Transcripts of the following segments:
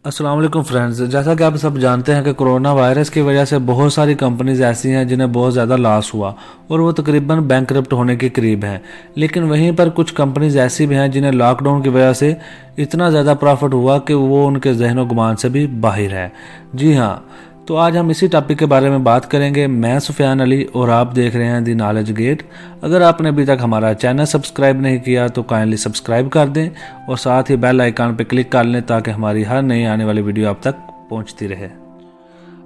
अस्सलाम वालेकुम फ्रेंड्स। जैसा कि आप सब जानते हैं कि कोरोना वायरस की वजह से बहुत सारी कंपनीज ऐसी हैं जिन्हें बहुत ज़्यादा लॉस हुआ और वो तकरीबन बैंकरप्ट होने के करीब हैं। लेकिन वहीं पर कुछ कंपनीज ऐसी भी हैं जिन्हें लॉकडाउन की वजह से इतना ज़्यादा प्रॉफिट हुआ कि वो उनके जहन गुमान से भी बाहर है। जी हाँ, तो आज हम इसी टॉपिक के बारे में बात करेंगे। मैं सुफियान अली और आप देख रहे हैं दी नॉलेज गेट। अगर आपने अभी तक हमारा चैनल सब्सक्राइब नहीं किया तो काइंडली सब्सक्राइब कर दें और साथ ही बेल आइकन पर क्लिक कर लें ताकि हमारी हर नई आने वाली वीडियो आप तक पहुंचती रहे।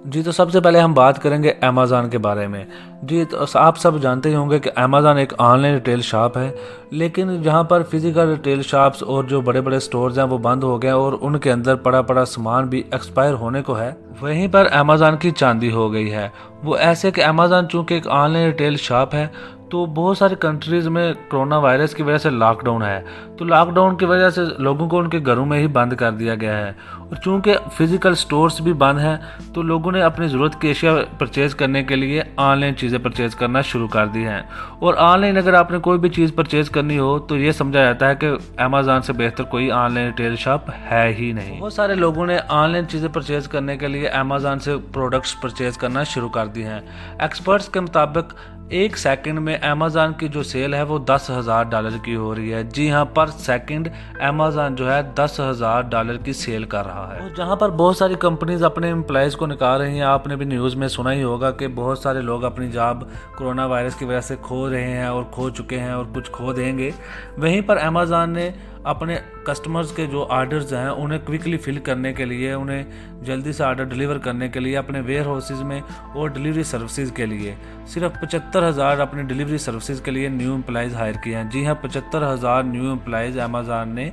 जी, तो सबसे पहले हम बात करेंगे अमेज़ॉन के बारे में। जी, तो आप सब जानते ही होंगे कि अमेज़ॉन एक ऑनलाइन रिटेल शॉप है, लेकिन जहां पर फिजिकल रिटेल शॉप्स और जो बड़े बड़े स्टोर्स हैं वो बंद हो गए और उनके अंदर पड़ा पड़ा सामान भी एक्सपायर होने को है। वहीं पर अमेज़ॉन की चांदी हो गई है। वो ऐसे कि अमेज़ॉन चूँकि एक ऑनलाइन रिटेल शॉप है तो बहुत सारी कंट्रीज़ में कोरोना वायरस की वजह से लॉकडाउन है, तो लॉकडाउन की वजह से लोगों को उनके घरों में ही बंद कर दिया गया है। और चूंकि फिजिकल स्टोर्स भी बंद हैं तो लोगों ने अपनी ज़रूरत की अशिया परचेज़ करने के लिए ऑनलाइन चीज़ें परचेज़ करना शुरू कर दी हैं। और ऑनलाइन अगर आपने कोई भी चीज़ परचेज़ करनी हो तो ये समझा जाता है कि अमेज़ॉन से बेहतर कोई ऑनलाइन रिटेल शॉप है ही नहीं। बहुत सारे लोगों ने ऑनलाइन चीज़ें परचेज़ करने के लिए अमेज़ॉन से प्रोडक्ट्स परचेज़ करना शुरू कर दी हैं। एक्सपर्ट्स के मुताबिक एक सेकंड में अमेज़ॉन की जो सेल है वो $10,000 की हो रही है। जी हाँ, पर सेकंड अमेज़ॉन जो है $10,000 की सेल कर रहा है। और जहाँ पर बहुत सारी कंपनीज अपने एम्प्लॉयज़ को निकाल रही हैं। आपने भी न्यूज़ में सुना ही होगा कि बहुत सारे लोग अपनी जॉब कोरोना वायरस की वजह से खो रहे हैं और खो चुके हैं और कुछ खो देंगे। वहीं पर अमेज़ॉन ने अपने कस्टमर्स के जो ऑर्डर्स हैं उन्हें क्विकली फिल करने के लिए, उन्हें जल्दी से ऑर्डर डिलीवर करने के लिए अपने वेयर हाउसेज में और डिलीवरी सर्विसेज के लिए सिर्फ 75,000 अपनी डिलीवरी सर्विसेज के लिए न्यू एम्प्लॉयज़ हायर किए हैं। जी हाँ, 75,000 न्यू एम्प्लॉयज़ अमेज़ॉन ने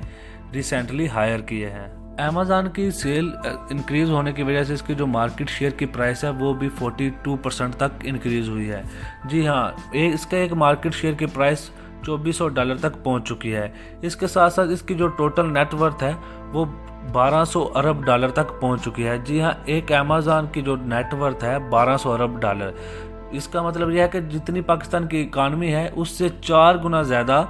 रिसेंटली हायर किए हैं। अमेज़ॉन की सेल इंक्रीज़ होने की वजह से इसकी जो मार्केट शेयर की प्राइस है वो भी 42% तक इंक्रीज़ हुई है। जी हाँ, इसका एक मार्केट शेयर की प्राइस $2,400 तक पहुंच चुकी है। इसके साथ साथ इसकी जो टोटल नेटवर्थ है वो $1,200 अरब तक पहुंच चुकी है। जी हाँ, एक अमेज़ॉन की जो नेटवर्थ है $1,200 अरब। इसका मतलब यह है कि जितनी पाकिस्तान की इकानमी है उससे 4 गुना ज़्यादा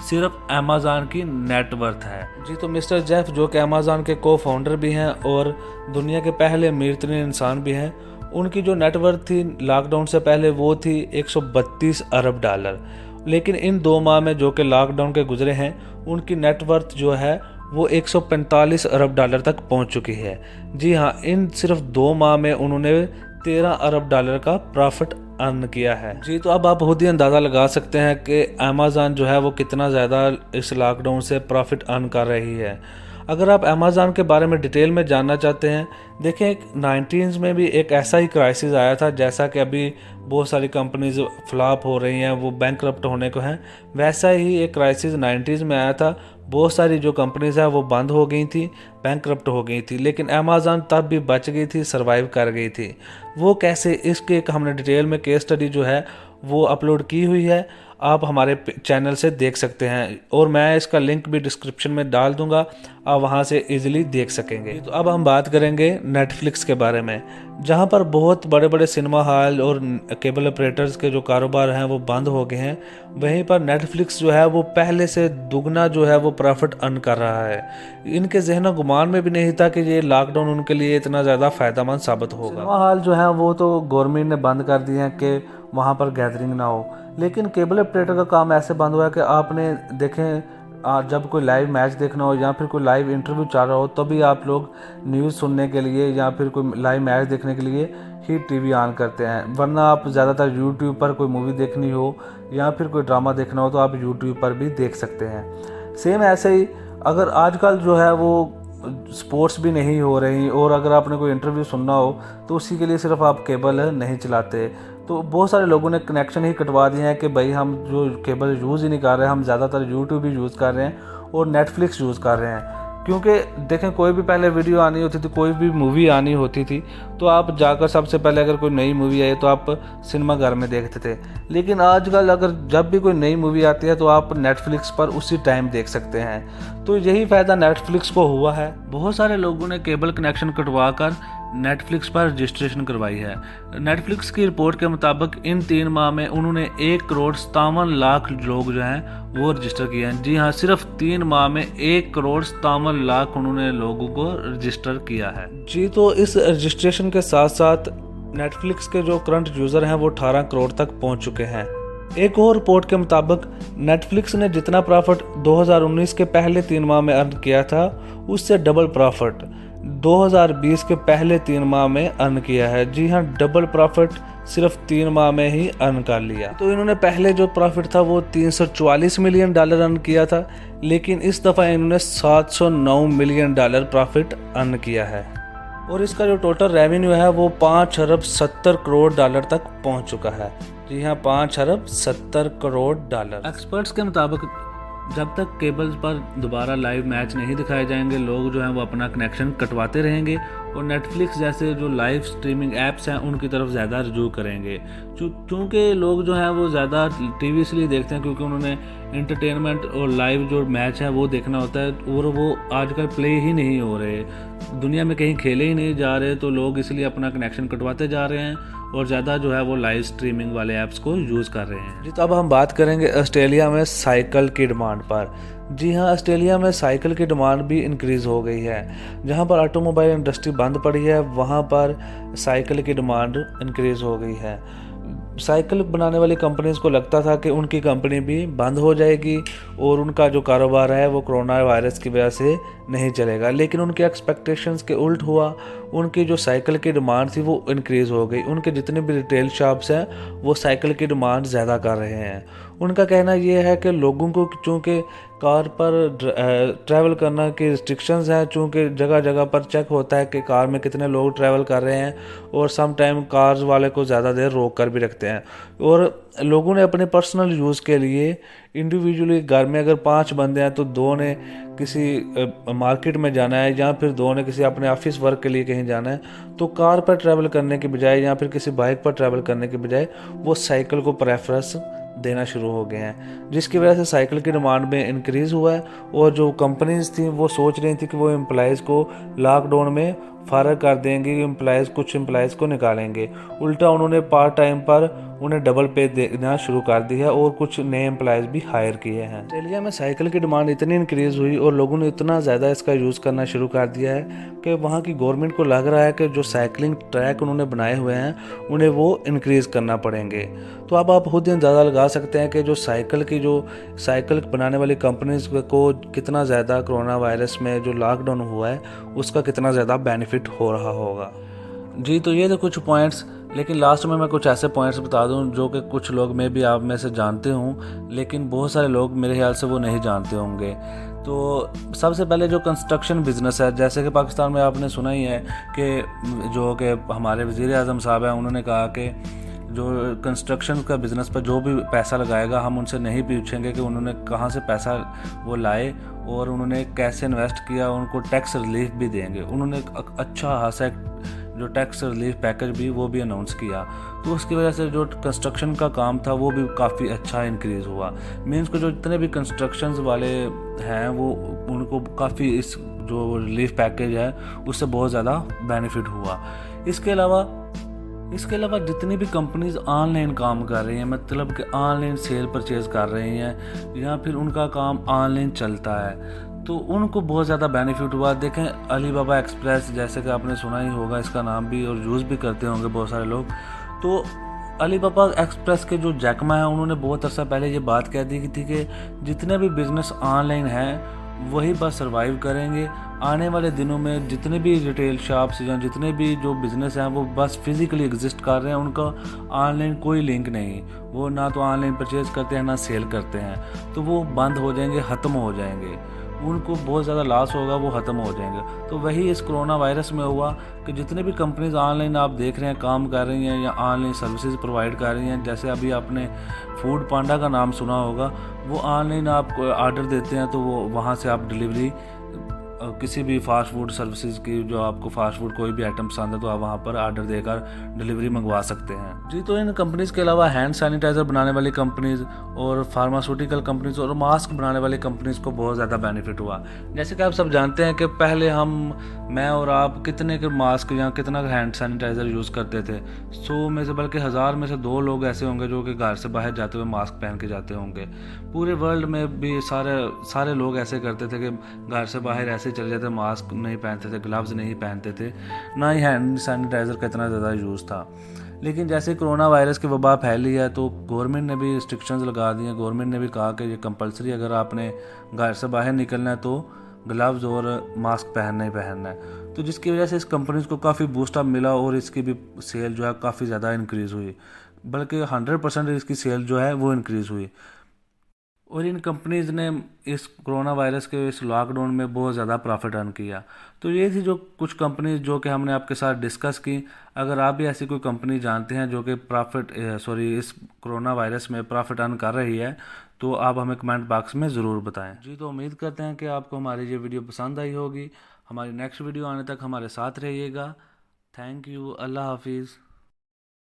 सिर्फ अमेज़ॉन की नेटवर्थ है। जी, तो मिस्टर जेफ जो कि अमेज़ॉन के को फाउंडर भी हैं और दुनिया के पहले अमीर तरीन इंसान भी हैं, उनकी जो नेटवर्थ थी लॉकडाउन से पहले वो थी $132 अरब। लेकिन इन 2 माह में जो कि लॉकडाउन के गुजरे हैं उनकी नेटवर्थ जो है वो $145 अरब तक पहुंच चुकी है। जी हाँ, इन सिर्फ 2 माह में उन्होंने $13 अरब का प्रॉफिट अर्न किया है। जी, तो अब आप खुद ही अंदाज़ा लगा सकते हैं कि अमेज़ॉन जो है वो कितना ज़्यादा इस लॉकडाउन से प्रॉफिट अर्न कर रही है। अगर आप अमेज़ॉन के बारे में डिटेल में जानना चाहते हैं, देखें 19 में भी एक ऐसा ही क्राइसिस आया था जैसा कि अभी बहुत सारी कंपनीज फ्लॉप हो रही हैं, वो बैंकरप्ट होने को हैं। वैसा ही एक क्राइसिस 90s में आया था। बहुत सारी जो कंपनीज हैं वो बंद हो गई थी, बैंकरप्ट हो गई थी, लेकिन अमेज़ॉन तब भी बच गई थी, सर्वाइव कर गई थी। वो कैसे, इसके एक हमने डिटेल में केस स्टडी जो है वो अपलोड की हुई है, आप हमारे चैनल से देख सकते हैं और मैं इसका लिंक भी डिस्क्रिप्शन में डाल दूंगा, आप वहां से इजीली देख सकेंगे। तो अब हम बात करेंगे नेटफ्लिक्स के बारे में, जहां पर बहुत बड़े बड़े सिनेमा हॉल और केबल ऑपरेटर्स के जो कारोबार हैं वो बंद हो गए हैं। वहीं पर नेटफ्लिक्स जो है वो पहले से दुगना जो है वो प्रॉफिट अर्न कर रहा है। इनके जहन गुमान में भी नहीं था कि ये लॉकडाउन उनके लिए इतना ज़्यादा फ़ायदेमंद साबित होगा। सिनेमा हॉल जो है वो तो गवर्नमेंट ने बंद कर दिए हैं कि वहाँ पर गैदरिंग ना हो, लेकिन केबल ऑपरेटर का काम ऐसे बंद हुआ है कि आपने देखें जब कोई लाइव मैच देखना हो या फिर कोई लाइव इंटरव्यू चल रहा हो तभी आप लोग न्यूज़ सुनने के लिए या फिर कोई लाइव मैच देखने के लिए ही टीवी ऑन करते हैं, वरना आप ज़्यादातर यूट्यूब पर कोई मूवी देखनी हो या फिर कोई ड्रामा देखना हो तो आप यूट्यूब पर भी देख सकते हैं। सेम ऐसे ही अगर आजकल जो है वो स्पोर्ट्स भी नहीं हो रही और अगर आपने कोई इंटरव्यू सुनना हो तो उसी के लिए सिर्फ आप केबल नहीं चलाते, तो बहुत सारे लोगों ने कनेक्शन ही कटवा दिए हैं कि भाई हम जो केबल यूज़ ही नहीं कर रहे, हम ज़्यादातर यूट्यूब ही यूज़ कर रहे हैं और नेटफ्लिक्स यूज़ कर रहे हैं। क्योंकि देखें कोई भी पहले वीडियो आनी होती थी, कोई भी मूवी आनी होती थी तो आप जाकर सबसे पहले अगर कोई नई मूवी आई तो आप सिनेमा घर में देखते थे, लेकिन आजकल अगर जब भी कोई नई मूवी आती है तो आप नेटफ्लिक्स पर उसी टाइम देख सकते हैं। तो यही फ़ायदा नेटफ्लिक्स को हुआ है। बहुत सारे लोगों ने केबल कनेक्शन कटवा कर नेटफ्लिक्स पर रजिस्ट्रेशन करवाई है। नेटफ्लिक्स की रिपोर्ट के मुताबिक इन 3 माह में उन्होंने 1,57,00,000 लोग जो हैं वो रजिस्टर किए हैं। जी हाँ, सिर्फ 3 माह में 1,57,00,000 उन्होंने लोगों को रजिस्टर किया है। जी, तो इस रजिस्ट्रेशन के साथ साथ नेटफ्लिक्स के जो करंट यूज़र हैं वो 18 करोड़ तक पहुंच चुके हैं। एक और रिपोर्ट के मुताबिक नेटफ्लिक्स ने जितना प्रॉफिट 2019 के पहले 3 माह में अर्न किया था उससे डबल प्रॉफिट 2020 के पहले 3 माह में अर्न किया है। जी हाँ, डबल प्रॉफिट सिर्फ 3 माह में ही अर्न कर लिया। तो इन्होंने पहले जो प्रॉफिट था वो $344 मिलियन अर्न किया था, लेकिन इस दफ़ा इन्होंने $709 मिलियन प्रॉफिट अर्न किया है और इसका जो टोटल रेवेन्यू है वो 5 अरब 70 करोड़ डॉलर तक पहुंच चुका है। जी हाँ, 5 अरब 70 करोड़ डॉलर। एक्सपर्ट्स के मुताबिक जब तक केबल्स पर दोबारा लाइव मैच नहीं दिखाए जाएंगे, लोग जो हैं वो अपना कनेक्शन कटवाते रहेंगे और नेटफ्लिक्स जैसे जो लाइव स्ट्रीमिंग ऐप्स हैं उनकी तरफ ज़्यादा रुजू करेंगे। चूँकि लोग जो हैं वो ज़्यादा टीवी इसलिए देखते हैं क्योंकि उन्होंने इंटरटेनमेंट और लाइव जो मैच है वो देखना होता है और वो आजकल प्ले ही नहीं हो रहे, दुनिया में कहीं खेले ही नहीं जा रहे, तो लोग इसलिए अपना कनेक्शन कटवाते जा रहे हैं और ज़्यादा जो है वो लाइव स्ट्रीमिंग वाले ऐप्स को यूज़ कर रहे हैं। जी, तो अब हम बात करेंगे ऑस्ट्रेलिया में साइकिल की डिमांड पर। जी हाँ, ऑस्ट्रेलिया में साइकिल की डिमांड भी इंक्रीज़ हो गई है। जहाँ पर ऑटोमोबाइल इंडस्ट्री बंद पड़ी है वहाँ पर साइकिल की डिमांड इंक्रीज़ हो गई है। साइकिल बनाने वाली कंपनीज़ को लगता था कि उनकी कंपनी भी बंद हो जाएगी और उनका जो कारोबार है वो कोरोना वायरस की वजह से नहीं चलेगा, लेकिन उनके एक्सपेक्टेशंस के उल्ट हुआ। उनकी जो साइकिल की डिमांड थी वो इंक्रीज़ हो गई। उनके जितने भी रिटेल शॉप्स हैं वो साइकिल की डिमांड ज़्यादा कर रहे हैं। उनका कहना ये है कि लोगों को चूँकि कार पर ट्रैवल करना की रिस्ट्रिक्शंस हैं, चूँकि जगह जगह पर चेक होता है कि कार में कितने लोग ट्रैवल कर रहे हैं और सम टाइम कार्स वाले को ज़्यादा देर रोक कर भी रखते हैं। और लोगों ने अपने पर्सनल यूज़ के लिए इंडिविजुअली घर में अगर 5 बंदे हैं तो 2 ने किसी मार्केट में जाना है या फिर 2 ने किसी अपने ऑफिस वर्क के लिए कहीं जाना है, तो कार पर ट्रैवल करने के बजाय या फिर किसी बाइक पर ट्रैवल करने के बजाय वो साइकिल को प्रेफरेंस देना शुरू हो गए हैं, जिसकी वजह से साइकिल की डिमांड में इंक्रीज़ हुआ है। और जो कंपनीज थी वो सोच रही थी कि वो एम्प्लॉयज़ को लॉकडाउन में फारग कर देंगे, कुछ एम्प्लॉयज़ को निकालेंगे। उल्टा उन्होंने पार्ट टाइम पर उन्हें डबल पे देना शुरू कर दिया और कुछ नए एम्प्लॉयज़ भी हायर किए हैं। ऑस्ट्रेलिया में साइकिल की डिमांड इतनी इंक्रीज़ हुई और लोगों ने इतना ज़्यादा इसका यूज़ करना शुरू कर दिया है कि वहाँ की गवर्नमेंट को लग रहा है कि जो साइकिलिंग ट्रैक उन्होंने बनाए हुए हैं उन्हें वो इंक्रीज़ करना पड़ेंगे। तो अब आप खुद अंदाज़ा लगा सकते हैं कि जो साइकिल बनाने वाली कंपनीज को कितना ज़्यादा कोरोना वायरस में जो लॉकडाउन हुआ है उसका कितना ज़्यादा बेनिफिट हो रहा होगा। जी, तो ये थे कुछ पॉइंट्स, लेकिन लास्ट में मैं कुछ ऐसे पॉइंट्स बता दूं जो कि कुछ लोग में भी आप में से जानते हों, लेकिन बहुत सारे लोग मेरे ख्याल से वो नहीं जानते होंगे। तो सबसे पहले जो कंस्ट्रक्शन बिज़नेस है, जैसे कि पाकिस्तान में आपने सुना ही है कि हमारे वज़ीर आज़म साहब हैं, उन्होंने कहा कि जो कंस्ट्रक्शन का बिज़नेस पर जो भी पैसा लगाएगा हम उनसे नहीं पूछेंगे कि उन्होंने कहाँ से पैसा वो लाए और उन्होंने कैसे इन्वेस्ट किया, उनको टैक्स रिलीफ भी देंगे। उन्होंने अच्छा खासा जो टैक्स रिलीफ पैकेज भी वो भी अनाउंस किया, तो उसकी वजह से जो कंस्ट्रक्शन का काम था वो भी काफ़ी अच्छा इंक्रीज़ हुआ। मीन्स को जो जितने भी कंस्ट्रक्शंस वाले हैं वो उनको काफ़ी इस जो रिलीफ पैकेज है उससे बहुत ज़्यादा बेनिफिट हुआ। इसके अलावा जितनी भी कंपनीज ऑनलाइन काम कर रही हैं, मतलब कि ऑनलाइन सेल परचेज़ कर रही हैं या फिर उनका काम ऑनलाइन चलता है, तो उनको बहुत ज़्यादा बेनिफिट हुआ। देखें अलीबाबा एक्सप्रेस, जैसे कि आपने सुना ही होगा इसका नाम भी और यूज़ भी करते होंगे बहुत सारे लोग। तो अलीबाबा एक्सप्रेस के जो जैकमा है उन्होंने बहुत अर्सा पहले ये बात कह दी थी कि जितने भी बिज़नेस ऑनलाइन हैं वही बस सर्वाइव करेंगे। आने वाले दिनों में जितने भी रिटेल शॉप्स या जितने भी जो बिज़नेस हैं वो बस फिज़िकली एग्जिस्ट कर रहे हैं, उनका ऑनलाइन कोई लिंक नहीं, वो ना तो ऑनलाइन परचेज़ करते हैं ना सेल करते हैं, तो वो बंद हो जाएंगे, ख़त्म हो जाएंगे, उनको बहुत ज़्यादा लॉस होगा, वो ख़त्म हो जाएंगे। तो वही इस कोरोना वायरस में हुआ कि जितने भी कंपनीज ऑनलाइन आप देख रहे हैं काम कर रही हैं या ऑनलाइन सर्विसेज प्रोवाइड कर रही हैं, जैसे अभी आपने फूड पांडा का नाम सुना होगा, वो ऑनलाइन आप ऑर्डर देते हैं तो वो वहाँ से आप डिलीवरी किसी भी फास्ट फूड सर्विसेज की, जो आपको फास्ट फूड कोई भी आइटम पसंद है तो आप वहाँ पर आर्डर देकर डिलीवरी मंगवा सकते हैं जी। तो इन कंपनीज़ के अलावा हैंड सैनिटाइज़र बनाने वाली कंपनीज़ और फार्मास्यूटिकल कंपनीज़ और मास्क बनाने वाली कंपनीज़ को बहुत ज़्यादा बेनिफिट हुआ। जैसे कि आप सब जानते हैं कि पहले मैं और आप कितने के मास्क या कितना हैंड सैनिटाइज़र यूज़ करते थे। 100 में से बल्कि 1000 में से 2 लोग ऐसे होंगे जो कि घर से बाहर जाते हुए मास्क पहन के जाते होंगे। पूरे वर्ल्ड में भी सारे लोग ऐसे करते थे कि घर से बाहर ऐसे चले जाते, मास्क नहीं पहनते थे, ग्लव्स नहीं पहनते थे, ना ही हैंड सैनिटाइज़र का इतना ज़्यादा यूज़ था। लेकिन जैसे कोरोना वायरस की वबा फैली है तो गवर्नमेंट ने भी रिस्ट्रिक्शंस लगा दी हैं। गवर्नमेंट ने भी कहा कि ये कंपलसरी, अगर आपने घर से बाहर निकलना है तो ग्लव्स और मास्क पहनना ही पहनना है। तो जिसकी वजह से इस कंपनीज को काफ़ी बूस्टअप मिला और इसकी भी सेल जो है काफ़ी ज़्यादा इंक्रीज़ हुई, बल्कि 100% इसकी सेल जो है वो इंक्रीज़ हुई। और इन कंपनीज ने इस कोरोना वायरस के इस लॉकडाउन में बहुत ज़्यादा प्रॉफिट अर्न किया। तो ये थी जो कुछ कंपनीज जो कि हमने आपके साथ डिस्कस की। अगर आप भी ऐसी कोई कंपनी जानते हैं जो कि इस कोरोना वायरस में प्रॉफिट अर्न कर रही है तो आप हमें कमेंट बॉक्स में ज़रूर बताएं जी। तो उम्मीद करते हैं कि आपको हमारी ये वीडियो पसंद आई होगी। हमारी नेक्स्ट वीडियो आने तक हमारे साथ रहिएगा। Thank you. अल्लाह हाफिज़।